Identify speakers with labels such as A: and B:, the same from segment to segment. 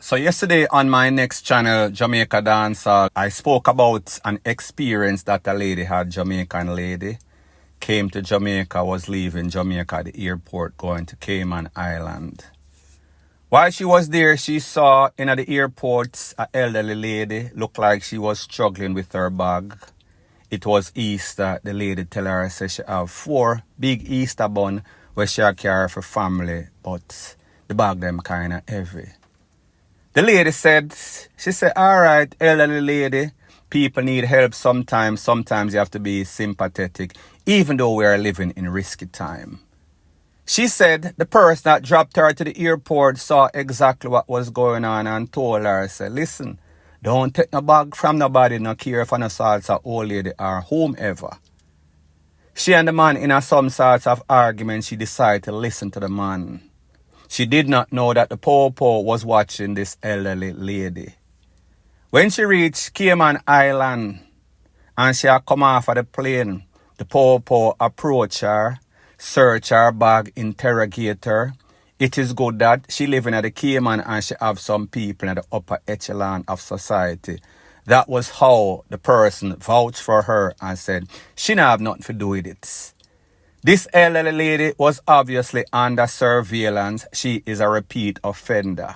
A: So yesterday on my next channel, Jamaica Dancehall, I spoke about an experience that a lady had, Jamaican lady, came to Jamaica, was leaving Jamaica at the airport going to Cayman Island. While she was there, she saw in the airport an elderly lady, looked like she was struggling with her bag. It was Easter. The lady tell her, say she have 4 big Easter bun where she carry for family, but the bag them kind of heavy. The lady said, she said, all right, elderly lady, people need help sometimes. Sometimes you have to be sympathetic, even though we are living in risky time. She said the person that dropped her to the airport saw exactly what was going on and told her, said, listen, don't take no bag from nobody, no care if an assault or old lady or whomever. She and the man in some sorts of argument, she decided to listen to the man. She did not know that the po-po was watching this elderly lady. When she reached Cayman Island and she had come off of the plane, the po-po approached her, search her bag, interrogate her. It is good that she living at the Cayman and she have some people in the upper echelon of society. That was how the person vouched for her and said she didn't have nothing to do with it. This elderly lady was obviously under surveillance. She is a repeat offender.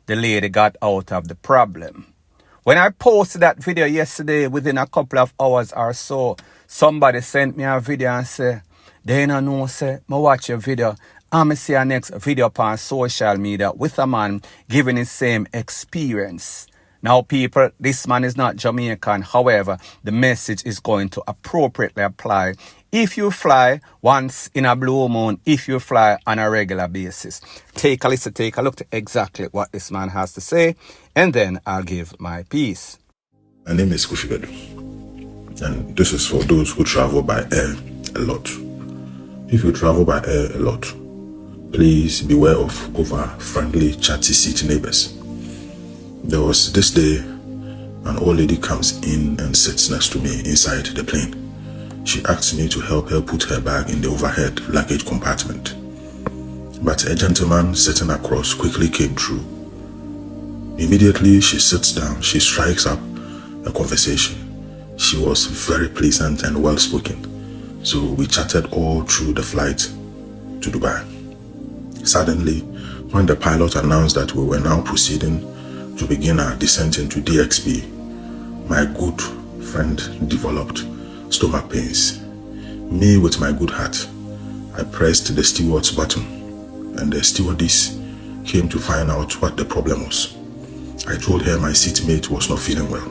A: The lady got out of the problem. When I posted that video yesterday, within a couple of hours or so, somebody sent me a video and said, they don't know, say, I watch your video. I'm going to see our next video on social media with a man giving his same experience. Now, people, this man is not Jamaican. However, the message is going to appropriately apply if you fly once in a blue moon, if you fly on a regular basis. Take a listen, take a look to exactly what this man has to say, and then I'll give my piece.
B: My name is Kofi Bedu, and this is for those who travel by air a lot. If you travel by air a lot, please beware of over-friendly, chatty seat neighbors. There was this day, an old lady comes in and sits next to me inside the plane. She asked me to help her put her bag in the overhead luggage compartment. But a gentleman sitting across quickly came through. Immediately she sits down, she strikes up a conversation. She was very pleasant and well-spoken. So we chatted all through the flight to Dubai. Suddenly, when the pilot announced that we were now proceeding to begin our descent into DXB, my good friend developed stomach pains. Me, with my good heart, I pressed the steward's button, and the stewardess came to find out what the problem was. I told her my seatmate was not feeling well,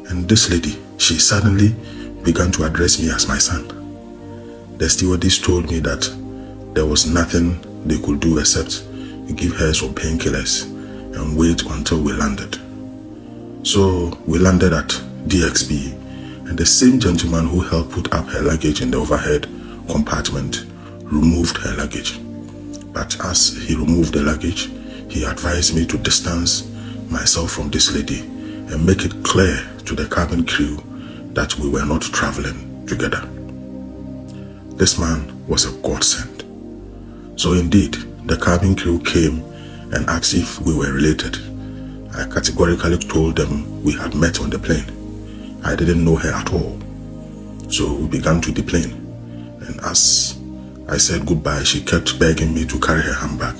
B: and this lady, she suddenly began to address me as my son. The stewardess told me that there was nothing they could do except give her some painkillers and wait until we landed. So we landed at DXB, and the same gentleman who helped put up her luggage in the overhead compartment removed her luggage. But as he removed the luggage, he advised me to distance myself from this lady and make it clear to the cabin crew that we were not traveling together. This man was a godsend. So indeed, the cabin crew came and asked if we were related. I categorically told them we had met on the plane. I didn't know her at all. So we began to deplane, and as I said goodbye, she kept begging me to carry her handbag.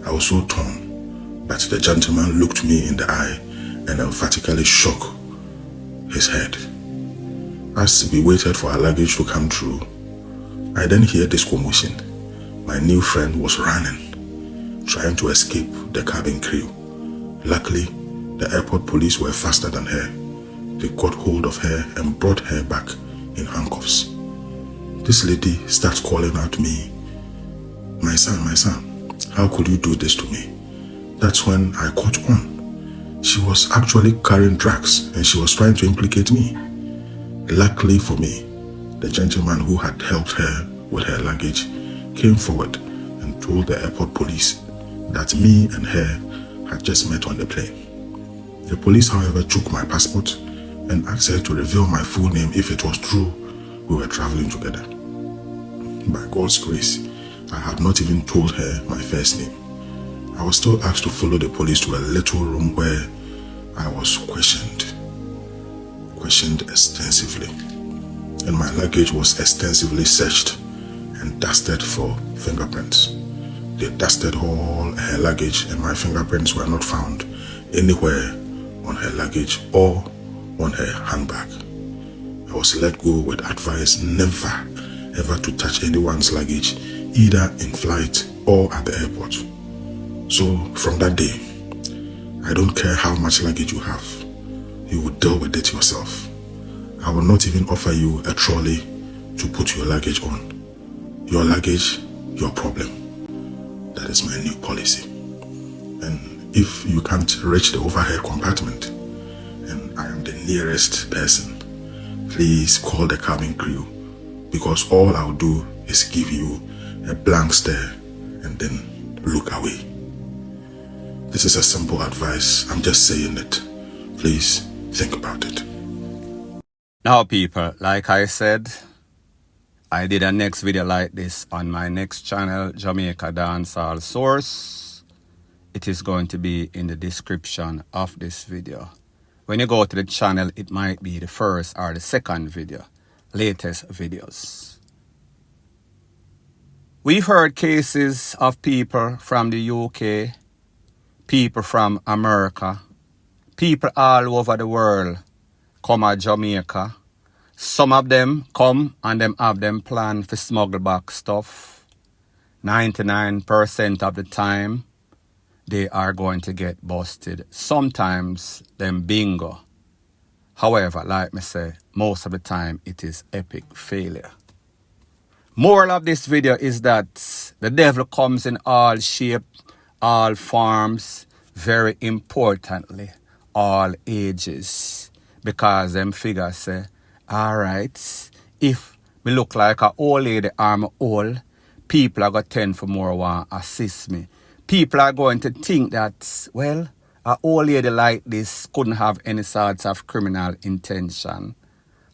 B: I was so torn, but the gentleman looked me in the eye and emphatically shook his head. As we waited for our luggage to come through, I then heard this commotion. My new friend was running, trying to escape the cabin crew. Luckily, the airport police were faster than her. They got hold of her and brought her back in handcuffs. This lady starts calling out to me, my son, how could you do this to me? That's when I caught on. She was actually carrying drugs and she was trying to implicate me. Luckily for me, the gentleman who had helped her with her luggage came forward and told the airport police that me and her had just met on the plane. The police, however, took my passport and asked her to reveal my full name if it was true we were traveling together. By God's grace, I had not even told her my first name. I was still asked to follow the police to a little room where I was questioned extensively, and my luggage was extensively searched and dusted for fingerprints. They dusted all her luggage, and my fingerprints were not found anywhere on her luggage or on her handbag. I was let go with advice never ever to touch anyone's luggage, either in flight or at the airport. So from that day, I don't care how much luggage you have, you will deal with it yourself. I will not even offer you a trolley to put your luggage on. Your luggage, your problem. That is my new policy. And if you can't reach the overhead compartment and I am the nearest person, please call the cabin crew, because all I'll do is give you a blank stare and then look away. This is a simple advice. I'm just saying it. Please think about it.
A: Now people, like I said, I did a next video like this on my next channel, Jamaica Dancehall Source. It is going to be in the description of this video. When you go to the channel, it might be the first or the second video, latest videos. We've heard cases of people from the UK, people from America, people all over the world come to Jamaica. Some of them come and them have them plan for smuggle back stuff. 99% of the time, they are going to get busted. Sometimes them bingo. However, like me say, most of the time it is epic failure. Moral of this video is that the devil comes in all shape, all forms, very importantly, all ages. Because them figures say, alright, if me look like a old lady or I'm old, people are going to tend for more want to assist me. People are going to think that, well, an old lady like this couldn't have any sorts of criminal intention.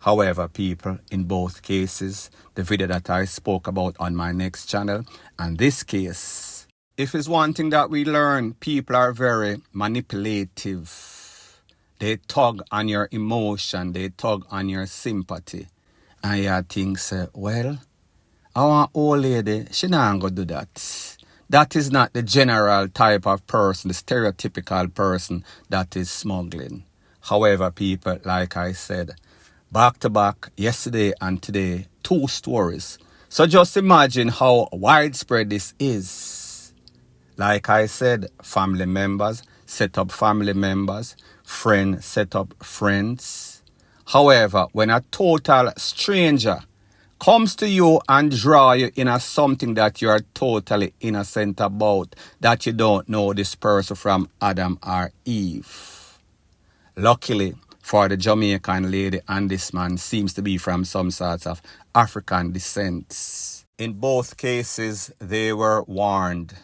A: However, people, in both cases, the video that I spoke about on my next channel, and this case, if it's one thing that we learn, people are very manipulative. They tug on your emotion, they tug on your sympathy. And you think, say, well, our old lady, she not going to do that. That is not the general type of person, the stereotypical person that is smuggling. However, people, like I said, back to back, yesterday and today, 2 stories. So just imagine how widespread this is. Like I said, family members set up family members, friends set up friends. However, when a total stranger comes to you and draw you in a something that you are totally innocent about, that you don't know this person from Adam or Eve. Luckily for the Jamaican lady and this man seems to be from some sort of African descent. In both cases, they were warned.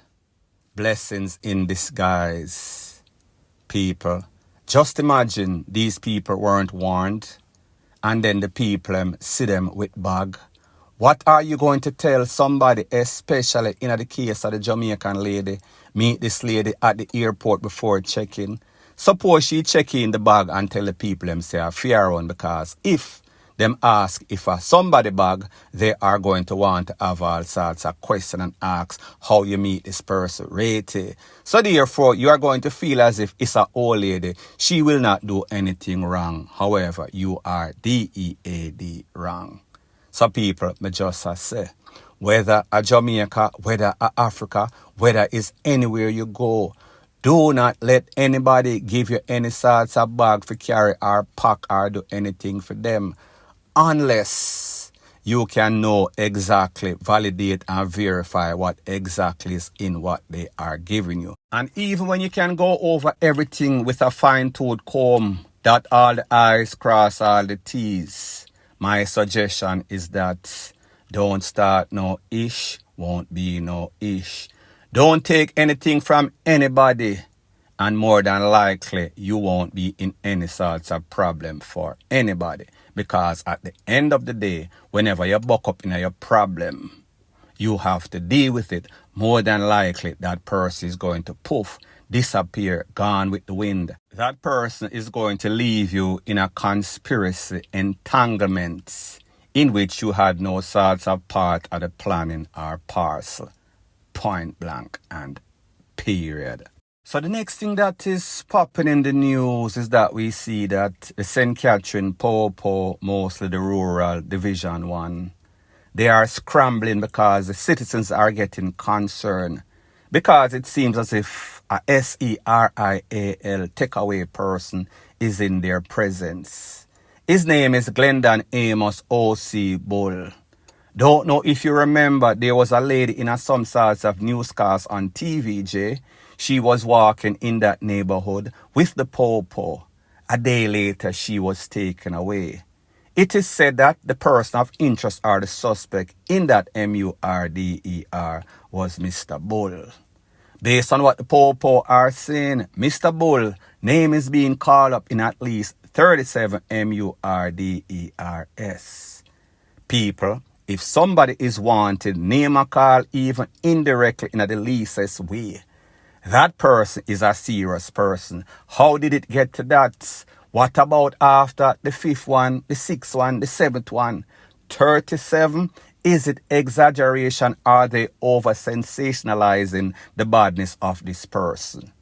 A: Blessings in disguise. People, just imagine these people weren't warned. And then the people see them with bag. What are you going to tell somebody, especially in the case of the Jamaican lady, meet this lady at the airport before check-in? Suppose she check in the bag and tell the people them say a fear one, because if them ask if a somebody bag, they are going to want to have all sorts of questions and ask how you meet this person, rate it. So therefore, you are going to feel as if it's an old lady. She will not do anything wrong. However, you are DEAD wrong. So people, me just say, whether a Jamaica, whether a Africa, whether it's anywhere you go, do not let anybody give you any sorts of bag for carry or pack or do anything for them, unless you can know exactly, validate and verify what exactly is in what they are giving you. And even when you can go over everything with a fine-tooth comb, dot all the I's, cross all the T's, my suggestion is that don't start no ish, won't be no ish. Don't take anything from anybody, and more than likely, you won't be in any sorts of problem for anybody. Because at the end of the day, whenever you buck up in your problem, you have to deal with it. More than likely, that person is going to poof, disappear, gone with the wind. That person is going to leave you in a conspiracy entanglement in which you had no sorts of part of the planning or parcel. Point blank and period. So the next thing that is popping in the news is that we see that the St. Catherine, Popo, mostly the rural Division 1, they are scrambling because the citizens are getting concerned. Because it seems as if a SERIAL takeaway person is in their presence. His name is Glendon Amos O.C. Bull. Don't know if you remember, there was a lady in some sorts of newscast on TVJ. She was walking in that neighborhood with the Popo. A day later, she was taken away. It is said that the person of interest or the suspect in that MURDER was Mr. Bull. Based on what the Popo are saying, Mr. Bull name is being called up in at least 37 MURDERs. People, if somebody is wanted, name a call even indirectly in the leastest way. That person is a serious person. How did it get to that? What about after the 5th one, the 6th one, the 7th one? 37? Is it exaggeration? Are they over sensationalizing the badness of this person?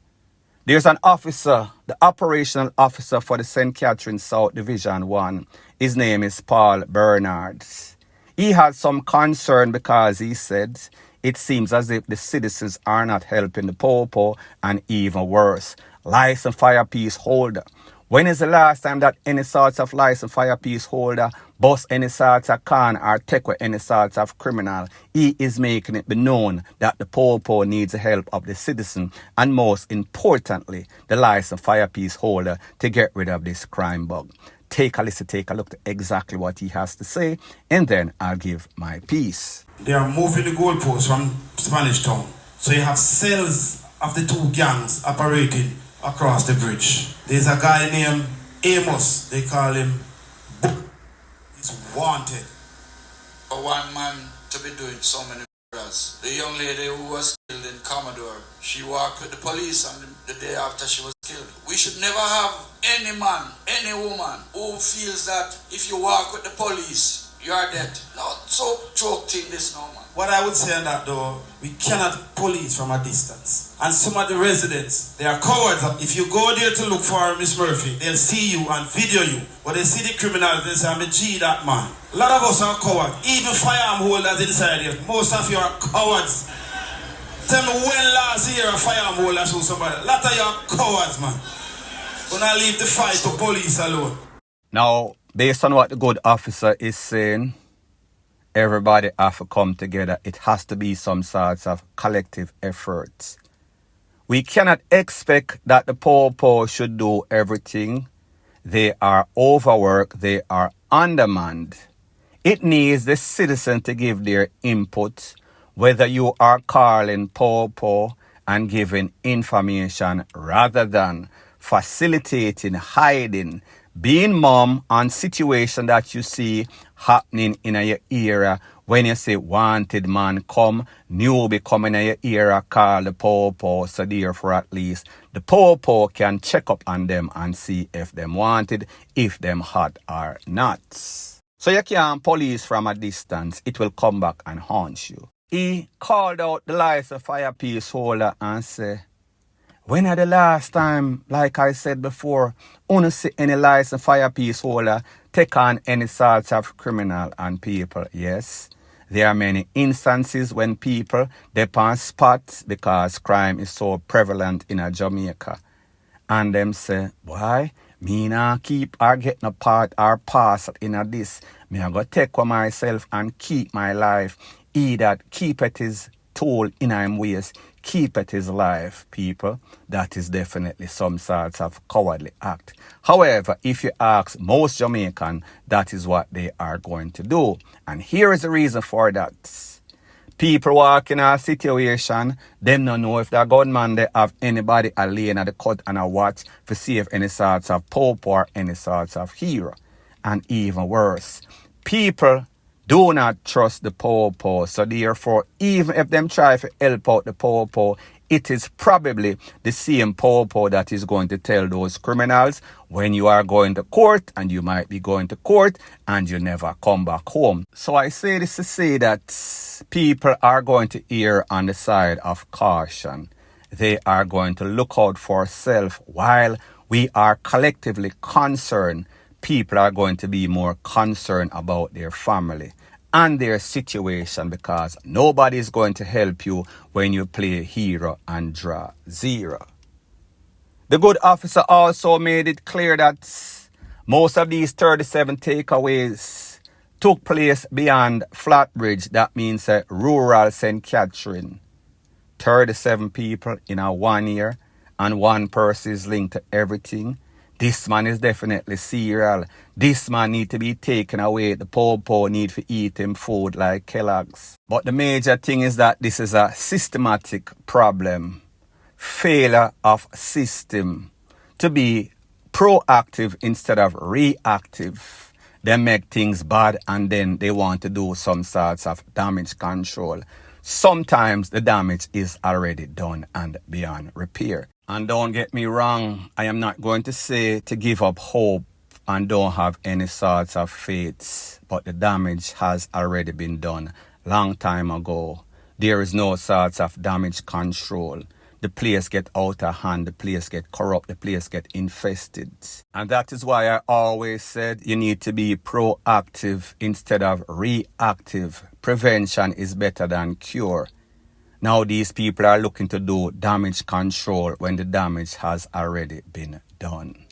A: There's an officer, the operational officer for the St. Catherine South Division 1. His name is Paul Bernard. He had some concern because he said it seems as if the citizens are not helping the Popo, and even worse, license fire peace holder. When is the last time that any sorts of license fire peace holder bust any sorts of con or take with any sorts of criminal? He is making it be known that the Popo needs the help of the citizen, and most importantly, the license fire peace holder, to get rid of this crime bug. Take a listen, take a look at exactly what he has to say, and then I'll give my piece.
C: They are moving the goalposts from Spanish Town. So you have cells of the two gangs operating across the bridge. There's a guy named Amos. They call him Book. He's wanted.
D: For one man to be doing so many murders. The young lady who was killed in Commodore, she walked with the police on the day after she was killed. We should never have any man, any woman who feels that if you walk with the police, you are dead. Not so joke thing this no man.
C: What I would say on that though, we cannot police from a distance. And some of the residents, they are cowards. If you go there to look for Miss Murphy, they'll see you and video you. But they see the criminals, they say, I'm a G that man. A lot of us are cowards. Even firearm holders inside here. Most of you are cowards. Tell me when last year a firearm holder shoot somebody. A lot of you are cowards, man. When I leave the fight to police alone.
A: Now, based on what the good officer is saying, everybody have to come together. It has to be some sorts of collective efforts. We cannot expect that the Popo should do everything. They are overworked. They are undermanned. It needs the citizen to give their input, whether you are calling Popo and giving information rather than facilitating, hiding, being mum on situation that you see happening in your area. When you say wanted man come, newbie coming in your area, call the Popo. So therefore at least the Popo can check up on them and see if them wanted, if them hot or not. So you can't police from a distance. It will come back and haunt you. He called out the license fire peace holder and said, when are the last time, like I said before, only see any license fire peace holder take on any sorts of criminal and people? Yes, there are many instances when people dip on spots because crime is so prevalent in Jamaica. And them say, why? Me nah keep or get no part or parcel in this. Me I go take for myself and keep my life. He that keepeth his tool in him ways, keepeth his life, people. That is definitely some sorts of cowardly act. However, if you ask most Jamaican, that is what they are going to do. And here is the reason for that. People walk in a situation, them don't know if the gunman they have anybody a lane at the cut and a watch to see if any sorts of pope or any sorts of hero. And even worse, people do not trust the popo. So therefore, even if them try to help out the popo, it is probably the same popo that is going to tell those criminals when you are going to court, and you might be going to court and you never come back home. So I say this to say that people are going to err on the side of caution. They are going to look out for self. While we are collectively concerned, people are going to be more concerned about their family and their situation, because nobody is going to help you when you play hero and draw zero. The good officer also made it clear that most of these 37 takeaways took place beyond Flatbridge. That means rural St. Catherine. 37 people in a 1 year, and one person is linked to everything. This man is definitely serial. This man need to be taken away. The popo need to eat him food like Kellogg's. But the major thing is that this is a systematic problem. Failure of system to be proactive instead of reactive. They make things bad and then they want to do some sorts of damage control. Sometimes the damage is already done and beyond repair. And don't get me wrong, I am not going to say to give up hope and don't have any sorts of faith, but the damage has already been done long time ago. There is no sorts of damage control. The place get out of hand, the place get corrupt, the place get infested. And that is why I always said you need to be proactive instead of reactive. Prevention is better than cure. Now these people are looking to do damage control when the damage has already been done.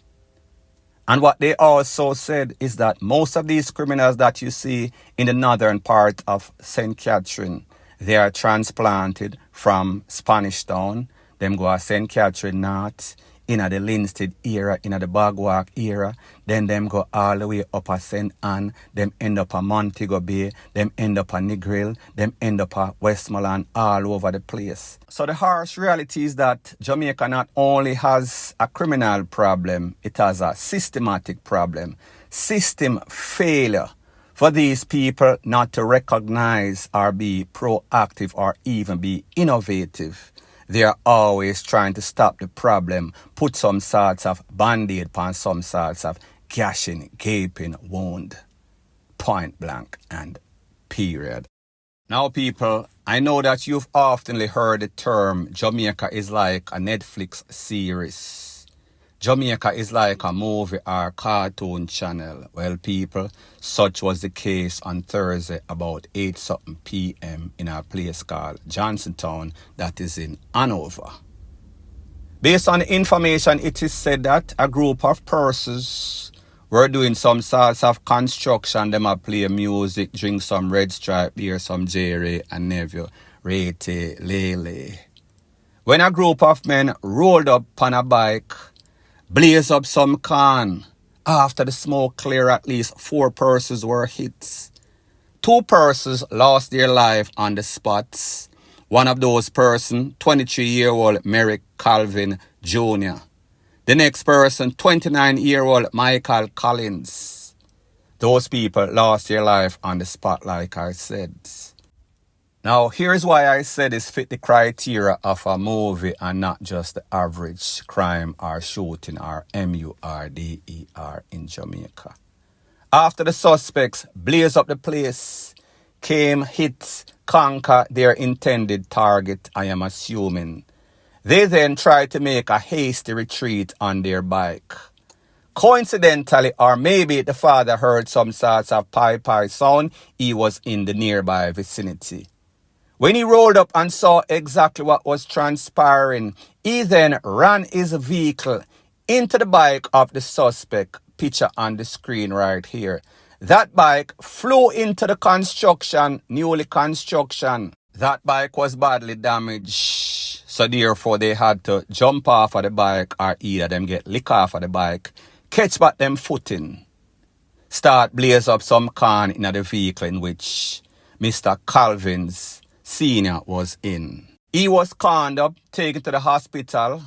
A: And what they also said is that most of these criminals that you see in the northern part of St. Catherine, they are transplanted from Spanish Town. Them go to St. Catherine North, in the Linstead era, in the Bagwalk era. Then them go all the way up at St. Anne. Them end up at Montego Bay. Them end up at Negril. Them end up at Westmoreland, all over the place. So the harsh reality is that Jamaica not only has a criminal problem, it has a systematic problem. System failure for these people not to recognize or be proactive or even be innovative. They are always trying to stop the problem, put some sorts of band-aid upon some sorts of gashing, gaping wound. Point blank and period. Now people, I know that you've often heard the term Jamaica is like a Netflix series. Jamaica is like a movie or cartoon channel. Well people, such was the case on Thursday about 8:00 p.m. in a place called Johnsontown that is in Hanover. Based on the information, it is said that a group of persons were doing some sorts of construction. Them a play music, drink some Red Stripe beer, some Jerry and Neville, Rete, Lele. When a group of men rolled up on a bike, blaze up some can. After the smoke cleared, at least 4 persons were hit. 2 persons lost their life on the spot. One of those persons, 23-year-old Merrick Calvin Jr. The next person, 29-year-old Michael Collins. Those people lost their life on the spot, like I said. Now, here's why I said this fit the criteria of a movie and not just the average crime or shooting or MURDER in Jamaica. After the suspects blaze up the place, came, hit, conquer their intended target, I am assuming. They then tried to make a hasty retreat on their bike. Coincidentally, or maybe the father heard some sorts of pie sound, he was in the nearby vicinity. When he rolled up and saw exactly what was transpiring, he then ran his vehicle into the bike of the suspect, picture on the screen right here. That bike flew into the newly construction. That bike was badly damaged, so therefore they had to jump off of the bike or either them get lick off of the bike, catch back them footing, start blaze up some can in the vehicle in which Mr. Calvin's Senior was in. He was conned up, taken to the hospital.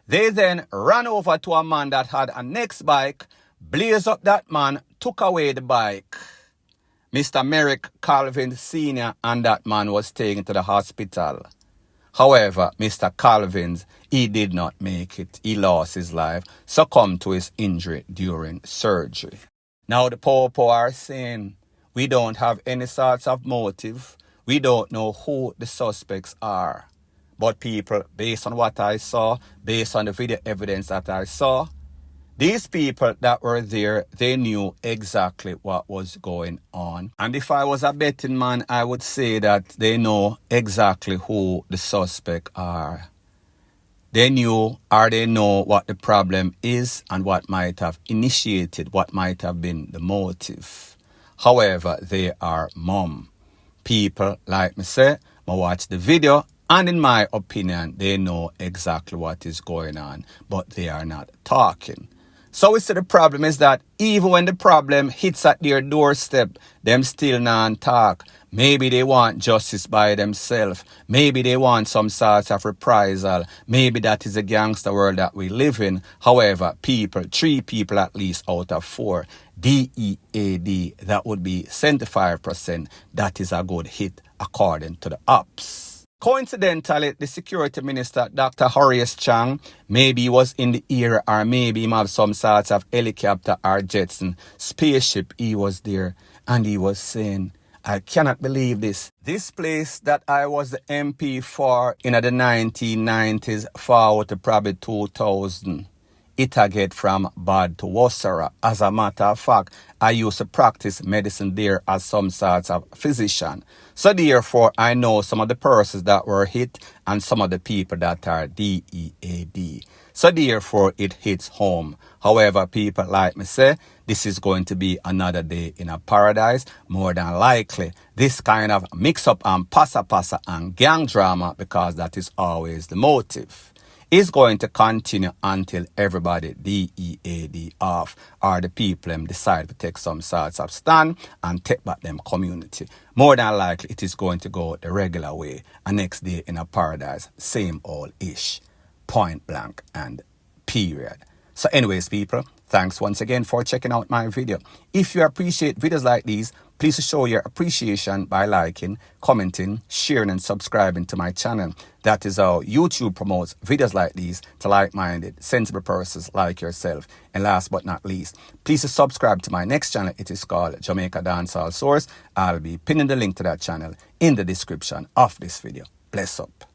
A: They then ran over to a man that had a next bike, blazed up that man, took away the bike. Mr. Merrick Calvin Sr. and that man was taken to the hospital. However, Mr. Calvin, he did not make it. He lost his life, succumbed to his injury during surgery. Now the Popo are saying, we don't have any sorts of motive. We don't know who the suspects are. But people, based on what I saw, based on the video evidence that I saw, these people that were there, they knew exactly what was going on. And if I was a betting man, I would say that they know exactly who the suspects are. They knew or they know what the problem is and what might have initiated, what might have been the motive. However, they are mum. People, like me say, I watch the video and in my opinion, they know exactly what is going on, but they are not talking. So we see the problem is that even when the problem hits at their doorstep, them still not talk. Maybe they want justice by themselves. Maybe they want some sort of reprisal. Maybe that is a gangster world that we live in. However, 3 people at least out of 4, DEAD, that would be 75%. That is a good hit according to the ops. Coincidentally, the security minister, Dr. Horace Chang, maybe he was in the area or maybe he have some sort of helicopter or Jetson spaceship. He was there and he was saying, I cannot believe this. This place that I was the MP for in the 1990s forward to probably 2000. It a get from bad to worse. As a matter of fact, I used to practice medicine there as some sort of physician. So therefore, I know some of the persons that were hit and some of the people that are DEAD. So therefore, it hits home. However, people like me say, this is going to be another day in a paradise. More than likely, this kind of mix-up and passa and gang drama, because that is always the motive, is going to continue until everybody DEAD off or the people decide to take some sorts of stand and take back them community. More than likely, it is going to go the regular way. And next day in a paradise, same old ish. Point blank and period. So anyways, people, thanks once again for checking out my video. If you appreciate videos like these, please show your appreciation by liking, commenting, sharing and subscribing to my channel. That is how YouTube promotes videos like these to like-minded, sensible persons like yourself. And last but not least, please subscribe to my next channel. It is called Jamaica Dancehall Source. I'll be pinning the link to that channel in the description of this video. Bless up.